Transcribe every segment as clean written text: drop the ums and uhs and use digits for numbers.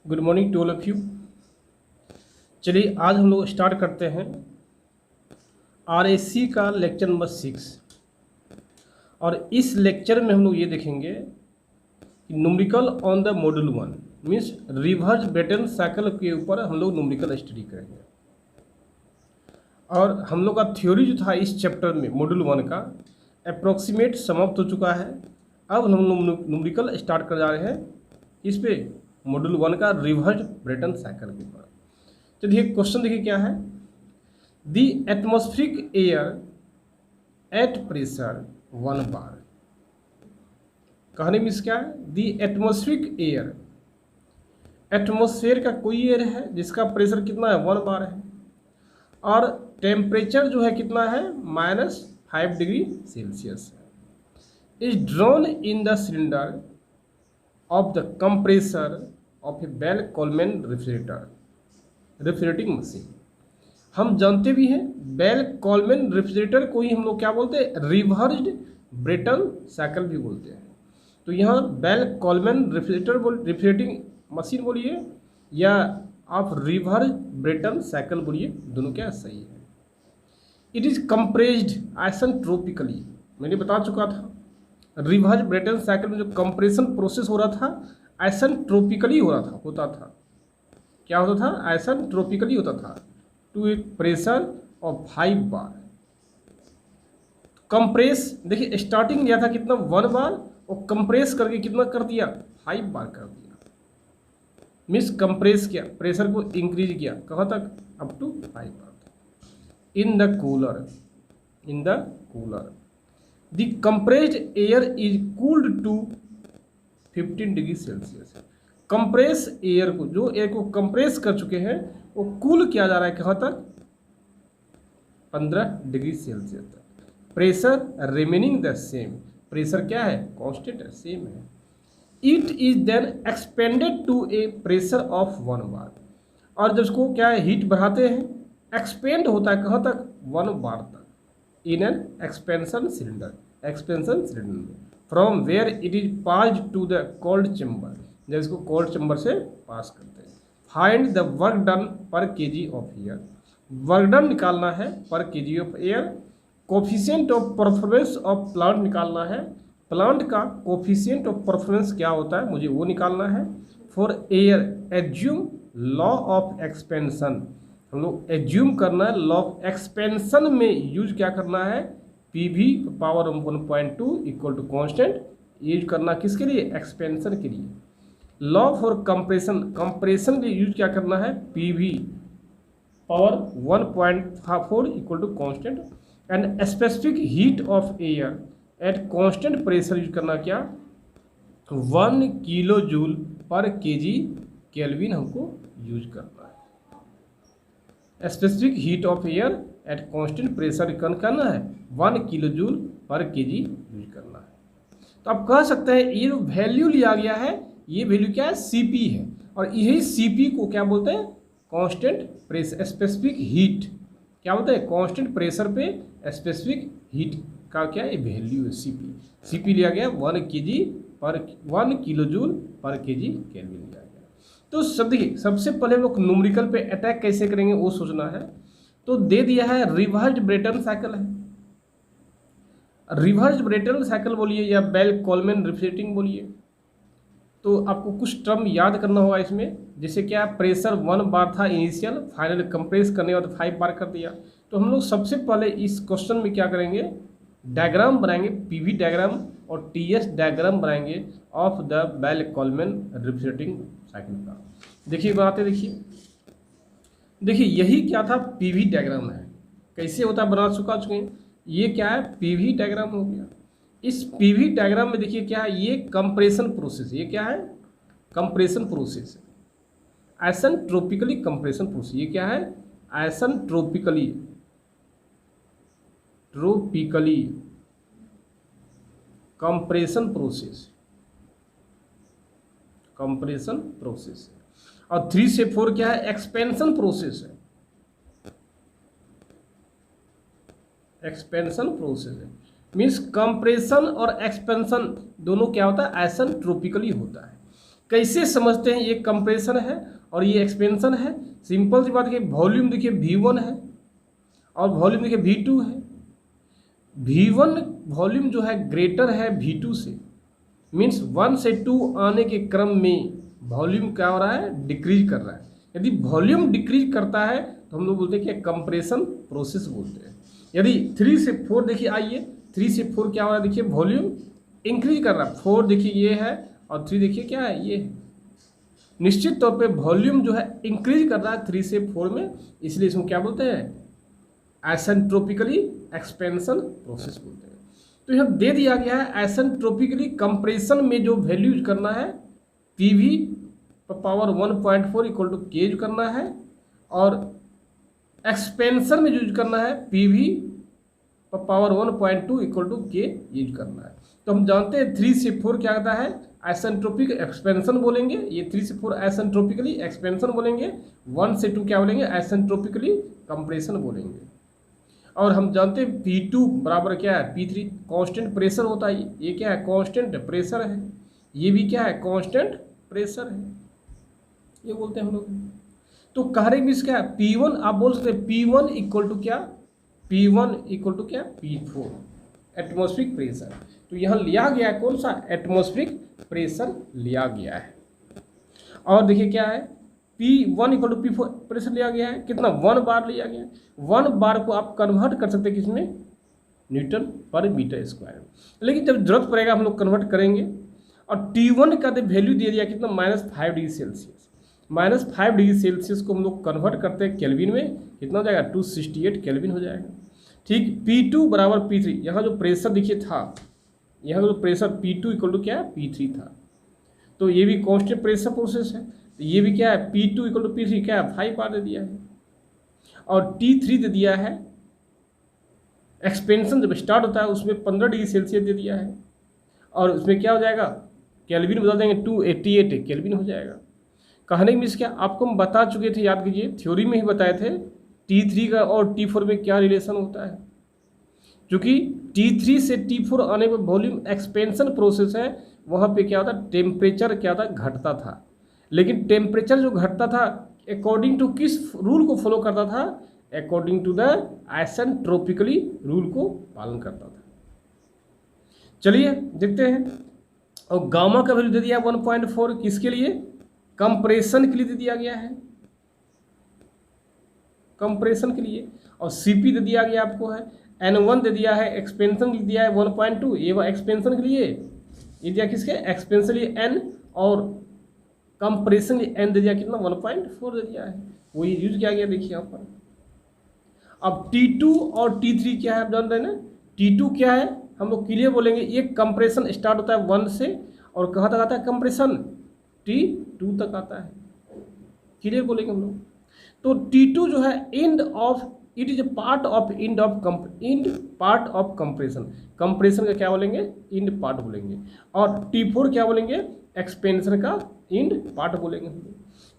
Good morning to all of you. चलिए आज हम लोग स्टार्ट करते हैं आरएससी का लेक्चर नंबर 6। और इस लेक्चर में हम लोग ये देखेंगे कि numerical on the module 1 means reverse Brayton cycle के ऊपर हम लोग न्यूमेरिकल स्टडी करेंगे। और हम लोग का थ्योरी जो था इस चैप्टर में मॉड्यूल 1 का अप्रोक्सीमेट समाप्त हो चुका है। अब हम लोग न्यूमेरिकल स्टार्ट कर जा रहे हैं इस पे मॉड्यूल 1 का रिवर्स ब्रेटन साइकिल के ऊपर। तो देखिए क्वेश्चन देखिए क्या है। दी एटमॉस्फेरिक एयर एट प्रेशर 1 बार। कहने मीन्स क्या है, दी एटमॉस्फेरिक एयर, एटमॉस्फेयर का कोई एयर है जिसका प्रेशर कितना है 1 बार है और टेम्परेचर जो है कितना है -5 डिग्री सेल्सियस है। Is drawn in the cylinder of the compressor of a Bell Coleman refrigerating machine. हम जानते भी हैं बेल कोलमैन रेफ्रिजरेटर को ही हम लोग क्या बोलते हैं, रिवर्स्ड ब्रेटन साइकिल भी बोलते हैं। तो यहाँ बेल कोलमैन रेफ्रिजरेटिंग मशीन बोलिए या आप रिवर्स ब्रेटन साइकिल बोलिए, दोनों क्या सही है। इट इज कंप्रेस्ड आइसेंट्रोपिकली, मैंने बता चुका था रिवर्स ब्रेटन साइकिल में जो कंप्रेशन प्रोसेस हो रहा था आइसेंट्रोपिकली होता था। क्या होता था, आइसेंट्रोपिकली होता था to a pressure of 5 bar. Compress देखिए स्टार्टिंग लिया था कितना 1 बार और कंप्रेस करके कितना कर दिया 5 बार कर दिया। मीन्स कंप्रेस किया, प्रेशर को इंक्रीज किया, कहाँ तक, अप टू 5 बार तक। In the cooler the compressed air is cooled to 15 degree Celsius. Compress air को, जो एयर को कंप्रेस कर चुके हैं वो कूल किया जा रहा है कहाँ तक, 15 डिग्री सेल्सियस तक। Pressure remaining the same, pressure क्या है, कांस्टेंट है, सेम है। It is then expanded to a pressure of 1 bar. और जब उसको क्या है हीट बढ़ाते हैं, एक्सपेंड होता है कहाँ तक, 1 बार तक। इन एन एक्सपेंशन सिलेंडर में from where it is passed to the cold chamber, जब इसको कोल्ड चैम्बर से पास करते हैं। Find the work done per KG of air, work done निकालना है per KG of air. Coefficient of performance of plant निकालना है, plant का कोफिशिएंट ऑफ परफॉर्मेंस क्या होता है मुझे वो निकालना है। For air assume law of expansion, हम लोग एज्यूम करना है लॉ ऑफ एक्सपेंशन में यूज क्या करना है, PV power 1.2 equal to constant use करना किसके लिए, एक्सपेंशन के लिए। लॉ फॉर कंप्रेशन के यूज क्या करना है, PV power 1.4 equal to constant. And specific heat of air at constant pressure use करना क्या, 1 kilo joule per KG kelvin हमको यूज करना है। Specific heat of air at constant pressure करना है, 1 kilo joule per KG use करना है। तो आप कह सकते हैं ये जो वैल्यू लिया गया है ये वैल्यू क्या है, CP है। और यही CP को क्या बोलते हैं, कांस्टेंट प्रेशर स्पेसिफिक हीट क्या बोलते हैं, कांस्टेंट प्रेशर पे स्पेसिफिक हीट का क्या है वैल्यू है CP लिया गया 1 kilo joule per KG kelvin लिया गया। तो सब देखिए सबसे पहले हम लोग न्यूमेरिकल पे अटैक कैसे करेंगे वो सोचना है। तो दे दिया है रिवर्स ब्रेटन साइकिल है, रिवर्स ब्रेटन साइकिल बोलिए या बेल कोलमैन रेफ्रिजरेटिंग बोलिए। तो आपको कुछ टर्म याद करना होगा इसमें, जैसे क्या प्रेशर 1 बार था इनिशियल, फाइनल कंप्रेस करने के बाद 5 बार कर दिया। तो हम लोग सबसे पहले इस क्वेश्चन में क्या करेंगे, डायग्राम बनाएंगे, PV डायग्राम और TS डायग्राम बनाएंगे of the Bell Coleman refrigerating cycle का। देखिए बनाते, देखिए यही क्या था, PV डायग्राम है। कैसे होता है बना चुके हैं, ये क्या है PV डायग्राम हो गया। इस PV डायग्राम में देखिए क्या है, ये कंप्रेशन प्रोसेस, ये क्या है कंप्रेशन प्रोसेस, आइसेंट्रोपिकली कंप्रेशन प्रोसेस। ये क्या है, आइसेंट्रोपिकली कंप्रेशन प्रोसेस। और 3 से 4 क्या है, एक्सपेंशन प्रोसेस है, मीन्स कंप्रेशन और एक्सपेंशन दोनों क्या होता है, आइसेंट्रोपिकली होता है। कैसे समझते हैं ये कंप्रेशन है और ये एक्सपेंशन है? सिंपल सी बात है, वॉल्यूम देखिए V1 है और वॉल्यूम देखिए V2 है। V1 वॉल्यूम जो है ग्रेटर है V2 से, मीन्स 1 से 2 आने के क्रम में वॉल्यूम क्या हो रहा है? डिक्रीज कर रहा है। यदि वॉल्यूम डिक्रीज करता है तो हम लोग बोलते हैं कि कंप्रेशन प्रोसेस बोलते हैं। यदि 3 से 4 देखिए, आइए 3 से 4 क्या हो रहा है? देखिए वॉल्यूम इंक्रीज कर रहा है। 4 देखिए ये है और 3 देखिए क्या है? ये है। निश्चित तौर पे वॉल्यूम जो है इंक्रीज कर रहा है 3 से 4 में, इसलिए इसको क्या बोलते हैं? एसेंट्रोपिकली एक्सपेंशन प्रोसेस बोलते हैं। तो यह दे दिया गया है एसेंट्रोपिकली कंप्रेशन में जो वैल्यू यूज करना है PV पावर 1.4 इक्वल टू के यूज करना है, और एक्सपेंशन में यूज करना है PV पावर 1.2 इक्वल टू के यूज करना है। तो हम जानते हैं 3 से 4 क्या होता है? एसेंट्रोपिक एक्सपेंशन बोलेंगे। ये 3 से 4 एसेंट्रोपिकली एक्सपेंशन बोलेंगे। 1 से 2 क्या बोलेंगे? एसेंट्रोपिकली कंप्रेशन बोलेंगे। और हम जानते हैं P2 बराबर क्या है? P3 कांस्टेंट प्रेशर होता है। ये क्या है? कांस्टेंट प्रेशर है। ये भी क्या है? कांस्टेंट प्रेशर है, ये बोलते हैं हम लोग। तो कह रहे मीन्स क्या है? P1 आप बोल सकते हैं P1 इक्वल टू क्या? P1 इक्वल टू क्या? P4 atmospheric pressure. तो यहाँ लिया गया है कौन सा? एटमॉस्फेरिक प्रेशर लिया गया है। और देखिए क्या है? P1 equal to P4 pressure लिया गया है। कितना? 1 बार लिया गया है। 1 बार को आप कन्वर्ट कर सकते हैं किसमें? न्यूटन पर मीटर स्क्वायर। लेकिन जब जरूरत पड़ेगा हम लोग कन्वर्ट करेंगे। और T1 का वैल्यू दे दिया कितना? -5 डिग्री सेल्सियस। -5 डिग्री सेल्सियस को हम लोग कन्वर्ट करते हैं केल्विन में, कितना हो जाएगा? 268 केल्विन हो जाएगा। ठीक, P2 बराबर P3। यहाँ जो प्रेशर देखिए था, यहाँ जो प्रेशर P2 इक्वल टू क्या है? P3 था। तो ये भी कांस्टेंट प्रेशर प्रोसेस है। तो ये भी क्या है? P2 इक्वल टू P3 क्या है? 5 बार दे दिया है। और T3 दे दिया है, एक्सपेंशन जब स्टार्ट होता है उसमें 15 डिग्री सेल्सियस दे दिया है। और उसमें क्या हो जाएगा? केल्विन बता देंगे 288 केल्विन हो जाएगा। कहने की मीन्स क्या? आपको हम बता चुके थे, याद कीजिए, थ्योरी में ही बताए थे T3 का और T4 में क्या रिलेशन होता है। क्योंकि T3 से T4 आने पर वॉल्यूम एक्सपेंशन प्रोसेस है, वहाँ पे क्या होता? टेम्परेचर क्या था? घटता था। लेकिन टेम्परेचर जो घटता था अकॉर्डिंग टू किस रूल को फॉलो करता था? अकॉर्डिंग टू द एसेंट्रोपिकली रूल को पालन करता था। चलिए देखते हैं। और गामा का वैल्यू दे दिया 1.4, किसके लिए? कंप्रेशन के लिए दे दिया गया है, कंप्रेशन के लिए। और CP दे दिया गया आपको है, N1 दे दिया है, एक्सपेंशन के दिया है 1.2, ये एक्सपेंशन के लिए, ये दिया किसके? एक्सपेंशन लिए N, और कंप्रेशन लिए N दे दिया कितना? 1.4 दे दिया है। वही यूज किया गया देखिए यहाँ पर। अब T2 और T3 क्या है आप जानते हैं ना? T2 क्या है? हम लोग क्लियर बोलेंगे, ये कंप्रेशन स्टार्ट होता है 1 से और कहाँ तक आता है कंप्रेशन? T2 तक आता है। क्लियर बोलेंगे हम लोग। तो T2 जो है end of, it is a part of and part of compression. Compression का क्या बोलेंगे? एंड पार्ट बोलेंगे। और T4 क्या बोलेंगे? एक्सपेंशन का एंड पार्ट बोलेंगे हम लोग।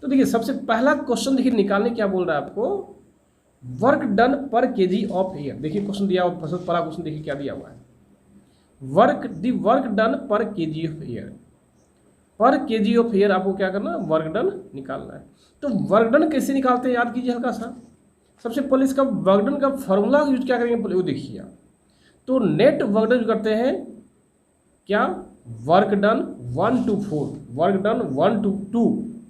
तो देखिए सबसे पहला क्वेश्चन देखिए निकालने क्या बोल रहा है आपको? वर्क डन पर kg ऑफ एयर। देखिए क्वेश्चन दिया हुआ, सबसे पहला क्वेश्चन देखिए क्या दिया हुआ है? वर्क डन पर kg ऑफ एयर। पर kg ऑफ एयर आपको क्या करना? वर्क डन निकालना है। तो वर्क डन कैसे निकालते हैं याद कीजिए हल्का सा। सबसे पहले इसका वर्क डन का फॉर्मूला यूज क्या करेंगे पहले वो देखिए आप। तो नेट वर्क डन करते हैं क्या? Work done 1 to 4, work done 1 to 2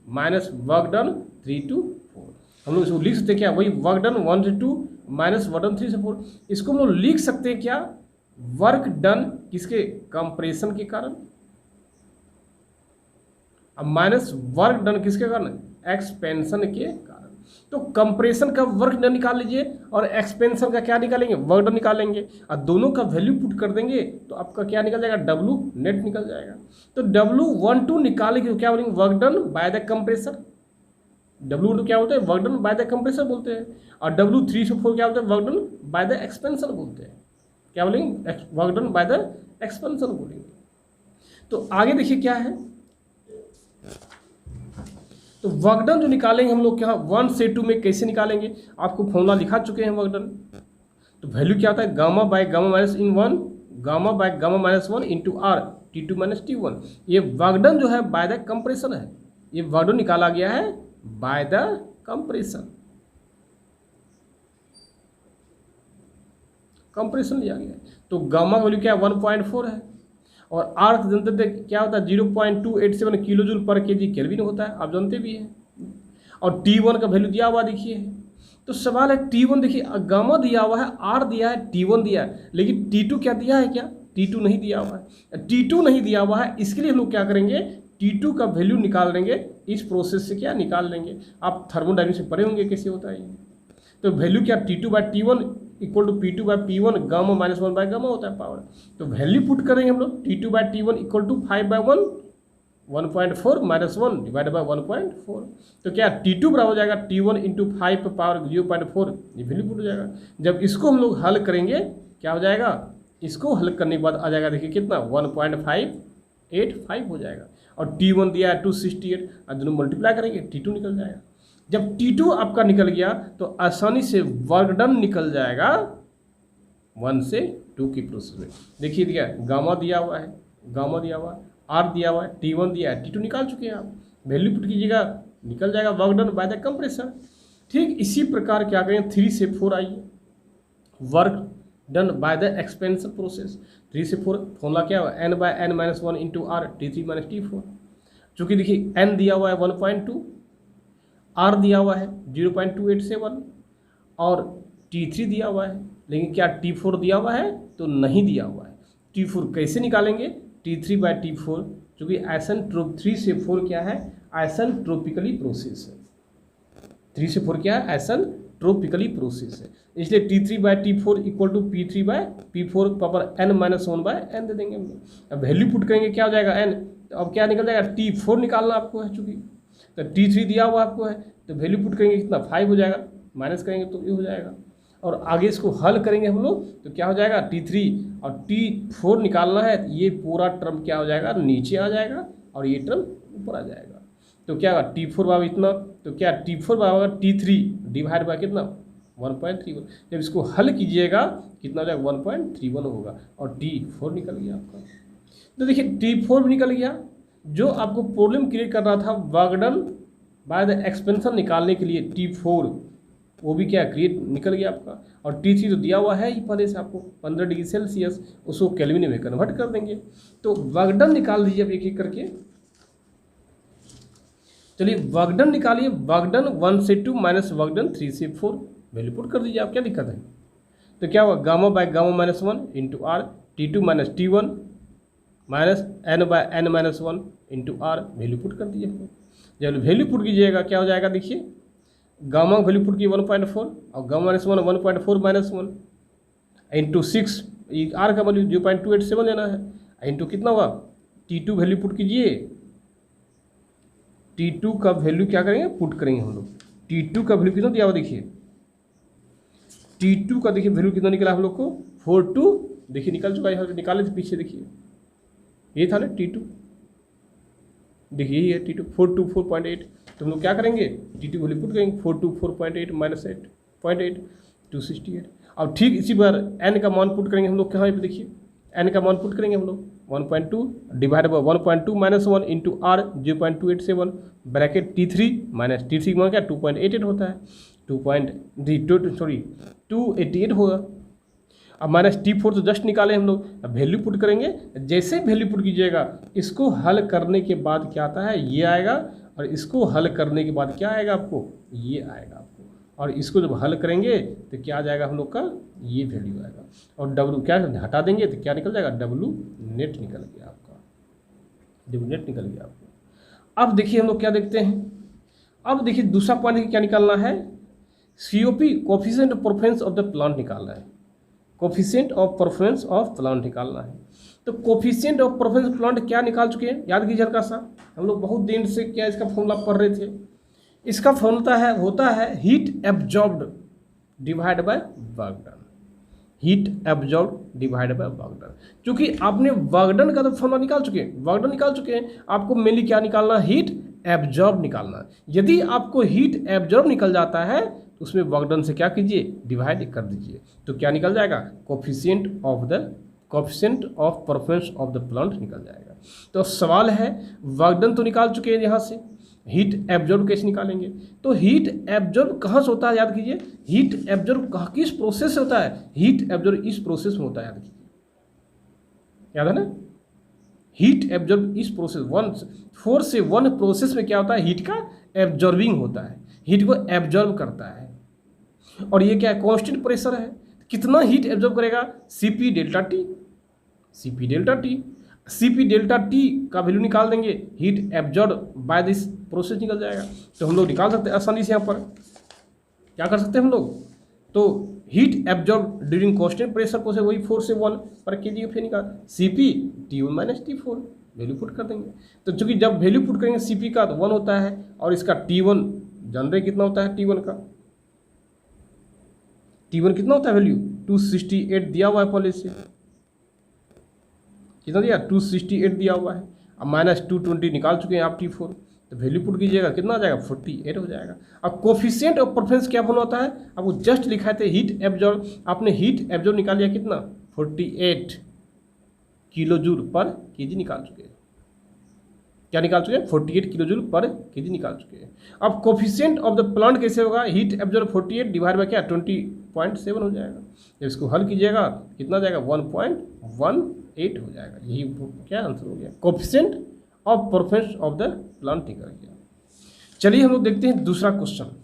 minus work done 3 to 4। हम लोग इसको लिख सकते हैं क्या? वही वर्क डन 1 से 2 माइनस वर्क डन 3 से 4। इसको हम लोग लिख सकते हैं क्या? वर्क डन किसके? कंप्रेशन के कारण, अब माइनस वर्क डन किसके कारण? एक्सपेंशन के कारण। तो कंप्रेशन का वर्क डन निकाल लीजिए और एक्सपेंशन का क्या निकालेंगे? वर्क डन निकालेंगे। और दोनों का वैल्यू पुट कर देंगे तो आपका क्या निकल जाएगा? W नेट निकल जाएगा। तो W12 निकालेंगे तो क्या बोलेंगे? Work done by the compressor. W12 क्या बोलते हैं? Work done by the compressor बोलते हैं। और W3 से 4 क्या बोलते हैं? Work done by the expansion बोलते हैं। क्या बोलेंगे? Work done by the expansion बोलेंगे। तो आगे देखिए क्या है। तो वर्क डन जो निकालेंगे हम लोग क्या 1 से 2 में कैसे निकालेंगे? आपको फॉर्मूला लिखा चुके हैं वर्क डन। तो वैल्यू क्या आता है? गामा बाय गामा माइनस इन 1 gamma by gamma minus 1 into R T2 minus T1। ये वर्क डन जो है बाय द कंप्रेशन है, ये वर्क डन निकाला गया है बाय द कंप्रेशन, कंप्रेशन लिया गया है। तो गामा का वैल्यू क्या है 1.4 है, और आर जानते थे क्या होता है 0.287 kilo joule per KG kelvin होता है, आप जानते भी हैं। और T1 का वैल्यू दिया हुआ देखिए, तो सवाल है T1 देखिए, गामा दिया हुआ है, आर दिया है, T1 दिया है, लेकिन T2 क्या दिया है, क्या T2 नहीं दिया हुआ है। T2 नहीं दिया हुआ है, इसके लिए हम लोग क्या करेंगे, T2 का वैल्यू निकाल लेंगे, इस प्रोसेस से क्या निकाल लेंगे। आप थर्मोडायनेमिक्स से पढ़े होंगे कैसे होता है ये। तो वैल्यू क्या T2 by T1 equal to P2 by P1 gamma minus 1 by gamma होता है पावर। तो वैल्यू पुट करेंगे हम लोग T2 by T1 equal to 5 by 1 1.4 minus 1 divide by 1.4। तो क्या T2 बराबर हो जाएगा T1 इंटू 5 पावर 0.4, ये वैल्यू पुट हो जाएगा। जब इसको हम लोग हल करेंगे क्या हो जाएगा, इसको हल करने के बाद आ जाएगा देखिए कितना 1.585 हो जाएगा, और T1 दिया है 268, और दोनों मल्टीप्लाई करेंगे T2 निकल जाएगा। जब T2 आपका निकल गया तो आसानी से वर्क डन निकल जाएगा 1 से 2 की प्रोसेस में। देखिए दिया गामा दिया हुआ है, गामा दिया हुआ है, आर दिया हुआ है, T1 दिया है, T2 निकाल चुके हैं आप, वैल्यू पुट कीजिएगा निकल जाएगा work done by the compressor. ठीक इसी प्रकार क्या करें 3 से 4 आइए, work done by the expansion process. 3 से 4 फॉर्मूला क्या हुआ n by n minus 1 into R T3 minus T4। चूँकि देखिए n दिया हुआ है 1.2, आर दिया हुआ है 0.287 और T3 दिया हुआ है, लेकिन क्या T4 दिया हुआ है तो नहीं दिया हुआ है। T4 कैसे निकालेंगे, T3 बाय T4, चूँकि आइसेंट्रोप 3 से 4 क्या है, आइसेंट्रोपिकली प्रोसेस है। 3 से 4 क्या है, आइसेंट्रोपिकली प्रोसेस है, इसलिए T3 by T4 equal to P3 by P4 power n minus 1 by n दे देंगे हम लोग। अब वैल्यू पुट करेंगे क्या हो जाएगा n, तो अब क्या निकल जाएगा T4 निकालना आपको है, चूँकि तो T3 दिया हुआ आपको है, तो वैल्यू पुट करेंगे कितना 5 हो जाएगा, माइनस करेंगे तो ये हो जाएगा, और आगे इसको हल करेंगे हम लोग तो क्या हो जाएगा T3 और T4 निकालना है, ये पूरा टर्म क्या हो जाएगा नीचे आ जाएगा और ये टर्म ऊपर आ जाएगा। तो क्या होगा T4 बराबर इतना, तो क्या T4 बराबर T3 डिवाइड बाय कितना 1.31। जब इसको हल कीजिएगा कितना हो जाएगा 1.31 होगा, और T4 निकल गया आपका। तो देखिए T4 भी निकल गया। जो आपको प्रॉब्लम क्रिएट कर रहा था work done by the expansion निकालने के लिए T4, वो भी क्या क्रिएट निकल गया आपका। और T3 तो दिया हुआ है ही पहले से आपको 15 डिग्री सेल्सियस, उसको केल्विन में कन्वर्ट कर देंगे। तो वर्क डन निकाल दीजिए अब एक एक करके। चलिए वर्क डन निकालिए, वर्क डन 1 से 2 माइनस वर्क डन 3 से 4, वैल्यू पुट कर दीजिए आप, क्या दिक्कत है। तो क्या हुआ gamma by gamma minus 1 into R T2 minus T1 minus n by n minus 1 into R, value put कर दीजिए। जब वैल्यू पुट कीजिएगा क्या हो जाएगा, देखिए गामा वैल्यू पुट की 1.4 और gamma minus 1 1.4 minus 1 into 6, R का वैल्यू 0.287 लेना है, इंटू कितना हुआ T2 वैल्यू पुट कीजिए। T2 का वैल्यू क्या करेंगे पुट करेंगे हम लोग। T2 का वैल्यू कितना दिया हुआ देखिए, T2 का देखिए वैल्यू कितना निकला हम लोग को 42, देखिए निकल चुका है, निकाले थे पीछे देखिए ये था ना T2, देखिए यही है T2 424.8। तो हम लोग क्या करेंगे T2 वैल्यू पुट करेंगे 424.8 माइनस 8.8 268। अब ठीक इसी बार n का मान पुट करेंगे हम लोग, कहाँ पे देखिए n का मान पुट करेंगे हम लोग 1.2 divide by 1.2 minus 1 into R 0.287 bracket T3 minus T3 मान क्या 2.88 होता है, 288 होगा। अब माइनस T4 तो जस्ट निकाले हम लोग, अब वैल्यू पुट करेंगे। जैसे वैल्यू पुट कीजिएगा इसको हल करने के बाद क्या आता है ये आएगा, और इसको हल करने के बाद क्या आएगा आपको ये आएगा आपको, और इसको जब हल करेंगे तो क्या आ जाएगा हम लोग का ये वैल्यू आएगा, और W क्या हटा देंगे तो क्या निकल जाएगा W नेट निकल गया आपका, W नेट निकल गया आपको। अब देखिए हम लोग क्या देखते हैं, अब देखिए दूसरा पॉइंट क्या निकालना है, COP coefficient of performance of the plant निकालना है, coefficient of performance of plant निकालना है। तो कोफिशिएंट ऑफ परफॉर्मेंस प्लांट क्या निकाल चुके हैं, याद कीजिए हल्का सा, हम लोग बहुत दिन से क्या इसका फॉर्मूला पढ़ रहे थे। इसका फॉर्मूला होता है heat absorbed divide by work done, heat absorbed divide by work done. चूंकि आपने वर्क डन का तो फॉर्मूला निकाल चुके हैं, वर्क डन निकाल चुके हैं, आपको मेनली क्या निकालना है हीट एब्जॉर्ब निकालना है। यदि आपको हीट एब्जॉर्ब निकल जाता है तो उसमें वर्क डन से क्या कीजिए डिवाइड कर दीजिए, तो क्या निकल जाएगा coefficient of the coefficient of performance of the plant निकल जाएगा। तो सवाल है, वर्क डन तो निकाल चुके हैं यहाँ से, हीट एब्जॉर्ब कैसे निकालेंगे? तो हीट एब्जॉर्ब कहाँ से होता है, याद कीजिए, हीट एब्जॉर्ब किस प्रोसेस से होता है? हीट एब्जॉर्ब इस प्रोसेस में होता है, याद कीजिए, याद है ना, हीट एब्जॉर्ब इस प्रोसेस 4 से 1 प्रोसेस में क्या होता है? हीट का एब्जॉर्बिंग होता है, हीट को एब्जॉर्ब करता है। और ये क्या है? कांस्टेंट प्रेशर है। कितना हीट एब्जॉर्ब करेगा? Cp delta T, Cp delta T. Cp delta T का वैल्यू निकाल देंगे, heat absorb by this process निकल जाएगा। तो हम लोग निकाल सकते हैं आसानी से। यहाँ पर क्या कर सकते हैं हम लोग? तो heat absorb during constant pressure process, वही 4 से 1 पर केजी फिर निकाल Cp T1 minus T4 value put कर देंगे। तो चूंकि जब वैल्यू पुट करेंगे Cp का तो 1 होता है, और इसका T1 जान रहे कितना होता है? T1 का T1 कितना होता है वैल्यू? 268 दिया हुआ है पहले से, कितना दिया? 268 दिया हुआ है। अब माइनस 220 निकाल चुके हैं आप T4, तो वैल्यू पुट कीजिएगा, कितना आ जाएगा? 48 हो जाएगा। अब कोफिशिएंट ऑफ परफॉर्मेंस क्या बना होता है? आपको जस्ट लिखा थे हीट एब्जॉर्ब, आपने हीट एब्जॉर्ब निकाल लिया कितना? 48 किलो जूल पर केजी निकाल चुके हैं। क्या निकाल चुके हैं? 48 किलो जूल पर केजी निकाल चुके हैं। अब कोफिशिएंट ऑफ द प्लांट कैसे होगा? हीट एब्जॉर्ब 48 डिवाइड बाय क्या? 20.7 हो जाएगा। जब इसको हल कीजिएगा कितना जाएगा? 1.18 हो जाएगा। यही क्या आंसर हो गया, coefficient of performance of the plant निकल गया। चलिए हम लोग देखते हैं दूसरा क्वेश्चन।